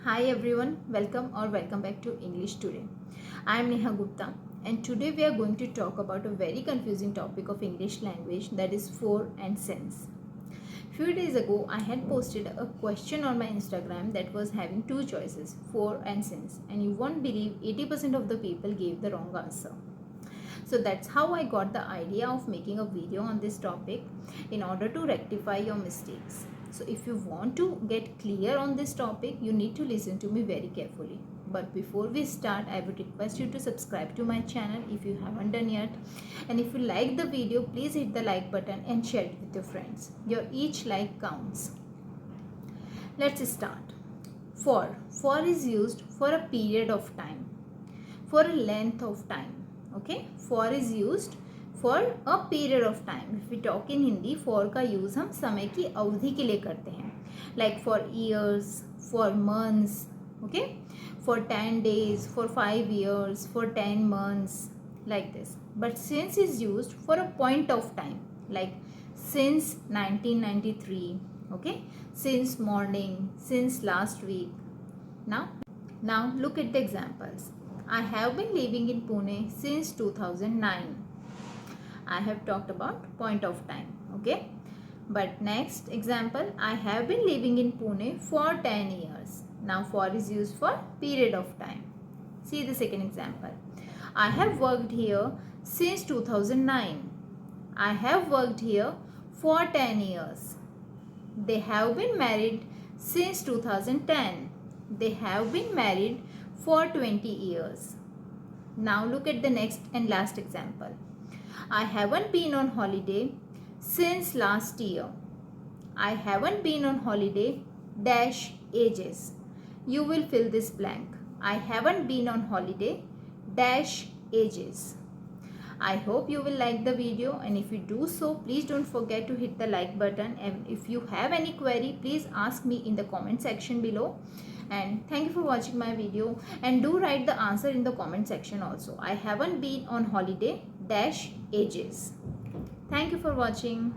Hi everyone, welcome back to English Today. I am Neha Gupta and today we are going to talk about a very confusing topic of English language, that is for and since. Few days ago I had posted a question on my Instagram that was having two choices, for and since, and you won't believe 80% of the people gave the wrong answer. So that's how I got the idea of making a video on this topic in order to rectify your mistakes. So if you want to get clear on this topic, you need to listen to me very carefully. But before we start, I would request you to subscribe to my channel if you haven't done yet. And if you like the video, please hit the like button and share it with your friends. Your each like counts. Let's start. For is used for a period of time, for a length of time. Okay, for is used for a period of time. If we talk in Hindi, for का use हम समय की अवधि के लिए करते हैं, like for years, for months, okay, for 10 days, for 5 years, for 10 months, like this. But since is used for a point of time, like since 1993, okay, since morning, since last week. Now look at the examples. I have been living in Pune since 2009. I have talked about point of time, okay. But next example, I have been living in Pune for 10 years. Now for is used for period of time. See the second example. I have worked here since 2009. I have worked here for 10 years. They have been married since 2010. They have been married for 20 years. Now look at the next and last example. I haven't been on holiday since last year. I haven't been on holiday dash ages. You will fill this blank. I haven't been on holiday dash ages. I hope you will like the video, and if you do so, please don't forget to hit the like button, and if you have any query, please ask me in the comment section below. And thank you for watching my video, and do write the answer in the comment section also. I haven't been on holiday dash ages. Thank you for watching.